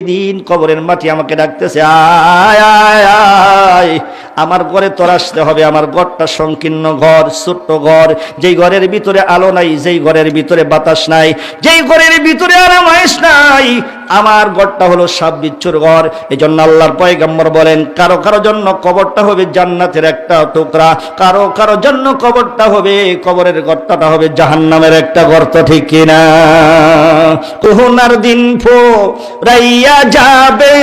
দিন কবরের মাটি আমাকে ডাকতেছে, আয় আয় আয়, আমার ঘরে তোর আসতে হবে। আমার ঘরটা সংকীর্ণ ঘর, ছোট্ট ঘর, যেই ঘরের ভিতরে আলো নাই, যেই ঘরের ভিতরে বাতাস নাই, যেই ঘরের ভিতরে আরামায়েশ নাই, আমার ঘরটা হলো সাপ বিচ্ছুর ঘর। এই জন্য আল্লাহর পয়গম্বর বলেন, কারো কারো জন্য কবরটা হবে জান্নাতের একটা টুকরা, কারো কারো জন্য কবরটা হবে, কবরের গর্তটা হবে জাহান্নামের একটা গর্ত, ঠিক কিনা? কোহনার দিন ফুরাইয়া যাবে,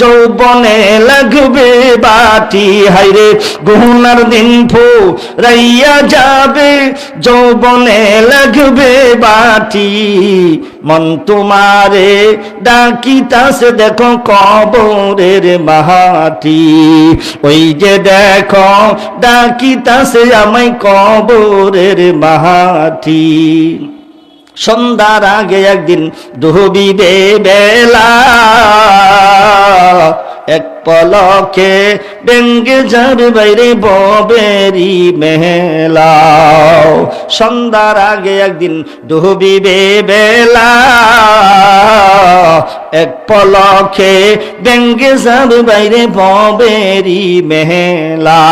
যৌবনে লাগবে বাটি, হাইরে কোহনার দিন ফুরাইয়া যাবে, যৌবনে লাগবে বাটি, মন তোমারে ডাকিতাছে দেখো কবরের মাটি, ওই যে দেখো ডাকিতাছে আমায় কবরের মাটি। সন্ধ্যার আগে একদিন ডুবিবে বেলা, এক পলকে ডেঙ্গে যার বাইরে ববেরি মেলা। সন্ধ্যার আগে একদিন ডুবিবে বেলা, এক পলকে ডেঙ্গে যার বাইরে ববেরি মেলা।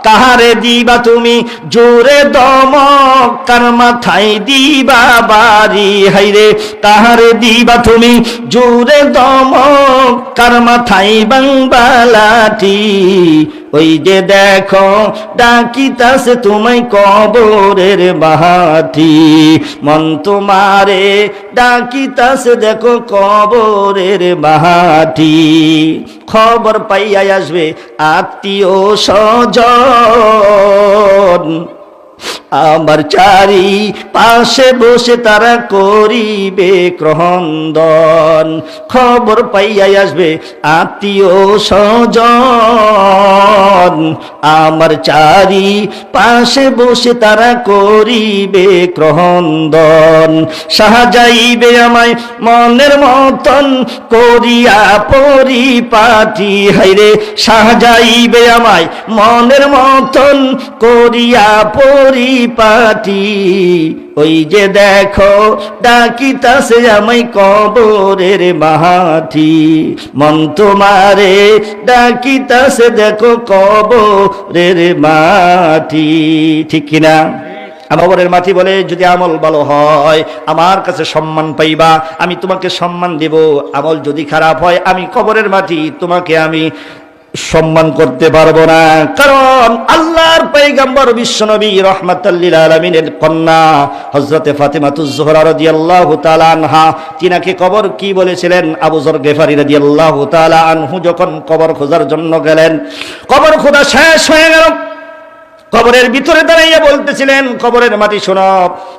কাহারে দিবা তুমি জোরে দমক, কার মাথায় দিবা বাড়ি, হাইরে কাহারে দিবা তুমি জোরে দমক, কার মাথায় বাংবালাটি, ওই যে দেখো ডাকিতাছে তোমায় কবরের মাটি, মন তোমারে ডাকিতাছে দেখো কবরের মাটি। খবর পাইয়া আসবে আত্মীয় স্বজন, আমার চারি পাশে বসে তারা করিবে ক্রন্দন। খবর পাইয়া আসবে আত্মীয় স্বজন, আমার চারি পাশে বসে তারা করিবে ক্রন্দন। সাজাইবে আমায় মনের মতন করিয়া পরিপাটি, হাইরে সাজাইবে আমায় মনের মতন করিয়া পরিপাটি, ওই যে দেখো ডাকিতাছে আমায় কবরের মাটি, মন তোমারে ডাকিতাছে দেখো কবরের মাটি, ঠিক কিনা? কবরের মাটি বলে, যদি আমল ভালো হয় আমার কাছে সম্মান পাইবা, আমি তোমাকে সম্মান দেব। আমল যদি খারাপ হয় আমি কবরের মাটি তোমাকে আমি সম্মান করতে পারবো না। কারণ আল্লাহর পয়গম্বর বিশ্বনবী রাহমাতাল লিল আলামিনের কন্যা হযরতে ফাতিমাতুজ জোহরা রাদিয়াল্লাহু তাআলা আনহা, তিনাকে কবর কি বলেছিলেন? আবু যর গিফারী রাদিয়াল্লাহু তাআলা আনহু যখন কবর খোঁজার জন্য গেলেন, কবর খোঁজা শেষ হয়ে গেল, কবরের ভিতরে দাঁড়াইয়া বলতেছিলেন, কবরের মাটি শোনো,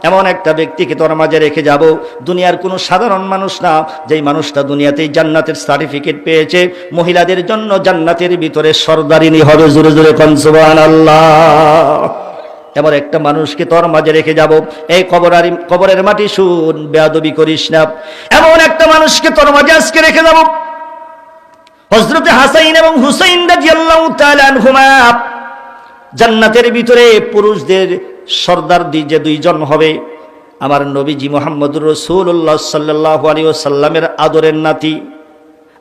এমন একটা ব্যক্তিকে তোর মাঝে রেখে যাব, দুনিয়ার কোনো সাধারণ মানুষ না, যেই মানুষটা দুনিয়াতেই জান্নাতের সার্টিফিকেট পেয়েছে, মহিলাদের জন্য জান্নাতের ভিতরে সরদারিনী হবে। জোরে জোরে কোন সুবহানাল্লাহ। এমন একটা মানুষকে তোর মাঝে রেখে যাব। এই কবরের মাটি শুন, বেয়াদবি করিস না। এমন একটা মানুষকে তোর মাঝে আজকে রেখে যাব, হযরতে হাসান এবং হুসাইন রাদিয়াল্লাহু তাআলা আনহুমা। জান্নাতের ভিতরে পুরুষদের সর্দার যে দুইজন হবে, আমার নবীজি মুহাম্মদুর রাসূলুল্লাহ সাল্লাল্লাহু আলাইহি ওয়াসাল্লামের আদরের নাতি।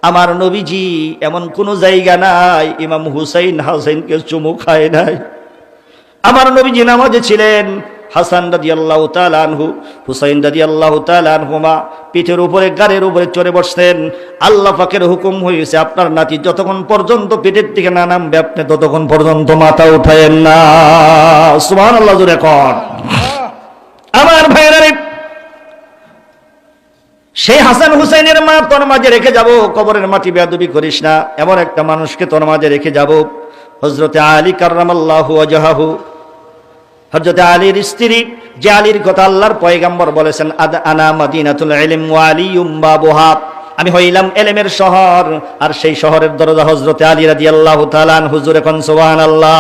আমার নবীজি এমন কোন জায়গা নাই ইমাম হুসাইন হাসানকে চুমু খায় নাই। আমার নবীজি নামাজে ছিলেন, হাসান রাদিয়াল্লাহু তাআলা আনহু, হুসাইন রাদিয়াল্লাহু তাআলা আনহুমা পিঠের উপরে গাড়ির উপরে চড়ে বসতেন। আল্লাহ পাকের হুকুম হয়েছে, আপনার নাতি যতক্ষণ পর্যন্ত পেটের থেকে না নামবে আপনি ততক্ষণ পর্যন্ত মাথা উঠায়েন না। সুবহানাল্লাহ, জোরে কর। আমার ভাইরা, সেই হাসান হুসাইনের মা তোর মাঝে রেখে যাব, কবরের মাটি বেয়াদবি করিস না। এমন একটা মানুষকে তোর মাঝে রেখে যাব, হযরতে আলী কাররামাল্লাহু ওয়াজহাহু, হযরতে আলীর স্ত্রী, যে আলীর কথা আল্লাহর পয়গম্বর বলেছেন, আনা মাদিনাতুল ইলম ওয়া আলিয়ুম বাবুহা, আমি হইলাম এলেমের শহর, আর সেই শহরের দরজা হযরতে আলী রাদিয়াল্লাহু তাআলা আনহু। হুজুর এখন সুবহানাল্লাহ।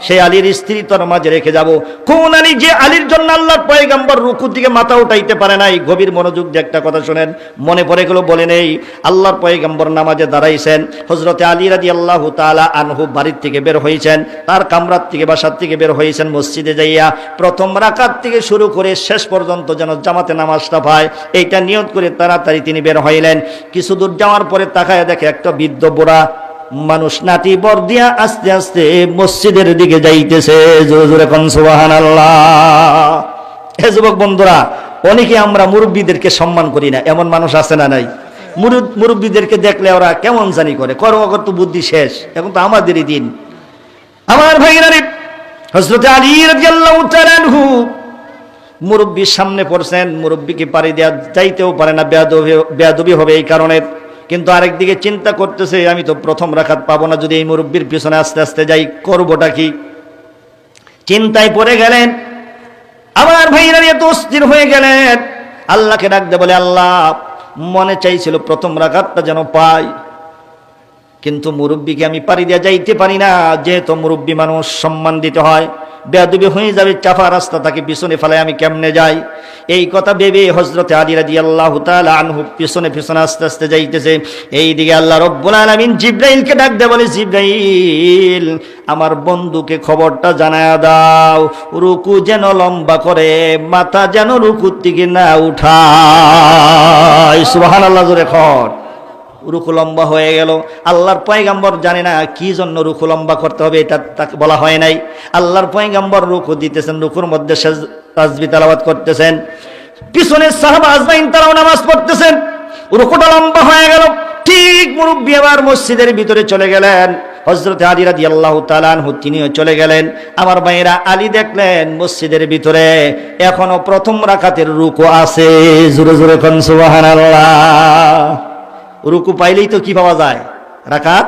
সেই আলীর স্ত্রী তোর মাঝে রেখে যাব। কোন আলী? যে আলীর জন্য আল্লাহর পয়গম্বর রুকুর দিকে মাথা উঠাইতে পারে নাই। গভীর মনোযোগ দিয়ে একটা কথা শুনেন, মনে পড়ে গেল বলে নেই। আল্লাহর পয়গম্বর নামাজে দাঁড়াইছেন, হযরতে আলী রাদিয়াল্লাহু তাআলা আনহু বাড়ির থেকে বের হয়েছেন, তার কামরার থেকে বাসার থেকে বের হয়েছেন মসজিদে যাইয়া প্রথম রাকাত থেকে শুরু করে শেষ পর্যন্ত যেন জামাতে নামাজটা পায়, এইটা নিয়ত করে তাড়াতাড়ি তিনি বের হইলেন। কিছু দূর যাওয়ার পরে তাকায় দেখে একটা বৃদ্ধ বুড়া মানুষ নাতি বর দিয়া আস্তে আস্তে মসজিদের দিকে যাইতেছে। জোরে জোরে কোন সুবহানাল্লাহ। হে যুবক বন্ধুরা, অনেকে আমরা মুরব্বীদেরকে সম্মান করি না, এমন মানুষ আছে না নাই? মুরব্বীদেরকে দেখলে ওরা কেমন জানি করে, করো তো বুদ্ধি শেষ, এখন তো আমাদেরই দিন। আমার ভাইরা, হযরত আলী রাদিয়াল্লাহু তাআলা আনহু মুরব্বীর সামনে পড়ছেন, মুরব্বীকে পারি দেয়া যাইতেও পারে না, বেয়াদবি হবে এই কারণে। কিন্তু আরেকদিকে চিন্তা করতেছে, আমি তো প্রথম রাকাত পাবো না, যদি এই মুরব্বীর পিছনে আস্তে আস্তে যাই করবোটা কি? চিন্তায় পড়ে গেলেন। আমার ভাইরা এত অস্থির হয়ে গেলেন, আল্লাহকে ডাকতে বলে, আল্লাহ মনে চাইছিল প্রথম রাকাতটা যেন পাই, কিন্তু মুরব্বীকে আমি পারি দিয়া যাইতে পারি না, যেহেতু মুরব্বী মানুষ সম্মান দিতে হয়, বেয়াদবি হয়ে যাবে, চাপা রাস্তা তাকে পিছনে ফেলে আমি কেমনে যাই? এই কথা ভেবে হযরতে আলী রাদিয়াল্লাহু তাআলা আনহু পিছনে পিছনে আস্তে আস্তে যাইতেছে। এইদিকে আল্লাহ রাব্বুল আলামিন জিবরাইলকে ডাক দিয়ে বলে, জিবরাইল আমার বন্ধুকে খবরটা জানায়া দাও, রুকু যেন লম্বা করে, মাথা যেন রুকুর দিকে না উঠায়। সুবহানাল্লাহ, জোরে কর। রুকু লম্বা হয়ে গেল। আল্লাহর পয়গম্বর জানে না কি জন্য রুকু লম্বা করতে হবে, এটা তাকে বলা হয় নাই। আল্লাহর পয়গম্বর রুকু দিতেছেন, রুকুর মধ্যে তাসবিহ তেলাওয়াত করতেছেন, পিছনে সাহাবা আজমাইন তারাও নামাজ পড়তেছেন, রুকুটা লম্বা হয়ে গেল। ঠিক মুরব্বি আবার মসজিদের ভিতরে চলে গেলেন, হযরতে আলী রাদিয়াল্লাহু তাআলা আনহু তিনিও চলে গেলেন। আমার ভাইরা, আলী দেখলেন মসজিদের ভিতরে এখনো প্রথম রাকাতের রুকু আছে। জোরে জোরে কোন সুবহানাল্লাহ। রুকু পাইলেই তো কি পাওয়া যায়? রাকাত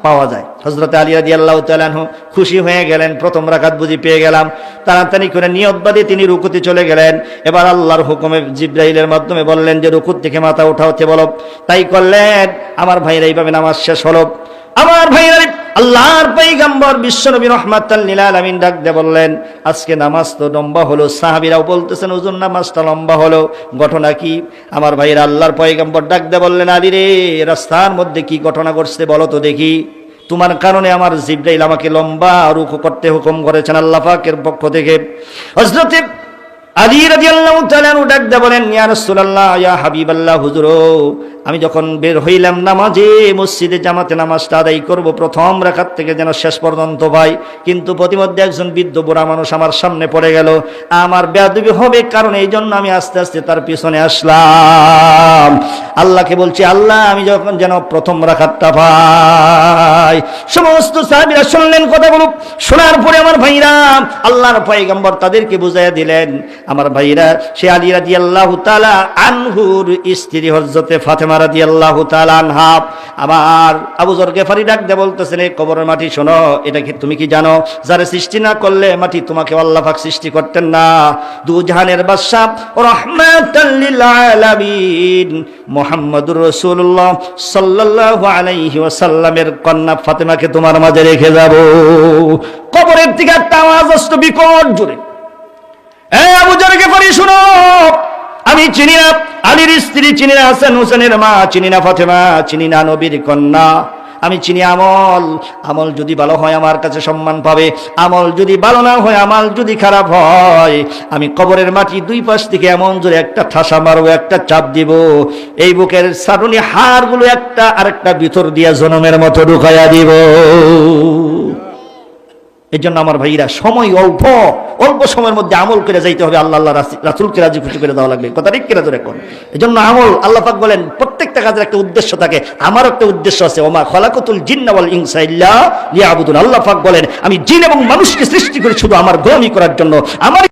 পাওয়া যায়। হযরত আলী রাদিয়াল্লাহু তাআলা আনহু খুশি হয়ে গেলেন, প্রথম রাকাত বুঝি পেয়ে গেলাম। তাড়াতাড়ি করে নিয়ত বাঁধে তিনি রুকুতে চলে গেলেন। এবার আল্লাহর হুকুমে জিবরাইলের মাধ্যমে বললেন যে রুকুর থেকে মাথা উঠাতে বলো। তাই করলেন। আমার ভাইরা, এইভাবে নামাজ শেষ হলো। আমার ভাইরা, আল্লাহর পয়গম্বর বিশ্বনবী রাহমাতাল লিল আলামিন ডাক দিয়ে বললেন, আজকে নামাজ তো লম্বা হলো। সাহাবীরাও বলতেছেন হুজুর নামাজটা লম্বা হলো, ঘটনা কি? আমার ভাইরা, আল্লাহর পয়গম্বর ডাক দিয়ে বললেন, আলী রে, রাস্তার মধ্যে কি ঘটনা ঘটছে বলো তো দেখি। তোমার কারণে আমার জিবরাইল আমাকে লম্বা রুকু করতে হুকুম করেছেন আল্লাহ পাকের পক্ষ থেকে। হযরত আলী রাদিয়াল্লাহু তাআলা আনহু ডাক দিয়ে বলেন, ইয়া রাসূলুল্লাহ, ইয়া হাবিবাল্লাহ, হুজুর আমি যখন বের হইলাম নামাজে, মসজিদে জামাতে নামাজটা আদায় করব, প্রথম রাকাত থেকে যেন শেষ পর্যন্ত ভাই, কিন্তু প্রতিমধ্যে একজন বৃদ্ধ বুড়া মানুষ আমার সামনে পড়ে গেল। আমার বেয়াদবি হবে কারণ এই জন্য আমি আস্তে আস্তে তার পিছনে আসলাম। আল্লাহকে বলছি, আল্লাহ আমি যখন যেন প্রথম রাকাতটা পাই। সমস্ত সাহাবীরা শুনলেন কথাগুলো। শোনার পরে আমার ভাইরা, আল্লাহর পয়গম্বর তাদেরকে বুঝাইয়া দিলেন। আমার ভাইরা, সে আলী রাদিয়াল্লাহু তাআলা আনহুর স্ত্রী হযরতে ফাতেমা রাদিয়াল্লাহু তাআলা আনহা। আমার আবু যর গিফারি ডাক দিয়ে বলতেছেন, এই কবরের মাটি শোনো, এটা কি তুমি কি জানো, যারা সৃষ্টি না করলে মাটি তোমাকে আল্লাহ পাক সৃষ্টি করতেন না। দু জাহানের বাদশা রাহমাতাল লিল আলামিন মুহাম্মদুর রাসূলুল্লাহ সাল্লাল্লাহু আলাইহি ওয়াসাল্লামের কন্যা ফাতেমাকে তোমার মাঝে রেখে যাব। কবরের দিকে একটা আওয়াজ আসতো বিকট জোরে, এই আবু যর গিফারি শুনো, আমি চিনি না আলীর স্ত্রী, চিনি না হাসান হোসেনের মা, চিনি না ফাতেমা, চিনি না নবীর কন্যা, আমি চিনি আমল। আমল যদি ভালো হয় আমার কাছে সম্মান পাবে, আমল যদি ভালো না হয়, আমল যদি খারাপ হয়, আমি কবরের মাটি দুই পাশ থেকে এমন জোরে একটা ঠাসা মারবো, একটা চাপ দিব, এই বুকের সারুনি হাড়গুলো একটা আরেকটা ভিতর দিয়া জনমের মতো ঢুকাইয়া দিব। এই জন্য আমার ভাইরা, সময় অল্প, অল্প সময়ের মধ্যে আমল করে যাইতে হবে, আল্লাহ আল্লাহ রাসূলকে রাজি খুশি করে দেওয়া লাগবে। কথা ঠিক কিনা জোরে কোন? এই জন্য আমল, আল্লাহ পাক বলেন প্রত্যেকটা কাজের একটা উদ্দেশ্য থাকে। আমার একটা উদ্দেশ্য আছে, ওমা খালাকাতুল জিন্না ওয়াল ইনসা ইল্লা লিয়াবুদুন। আল্লাহ পাক বলেন, আমি জিন এবং মানুষকে সৃষ্টি করি শুধু আমার গোলামি করার জন্য, আমার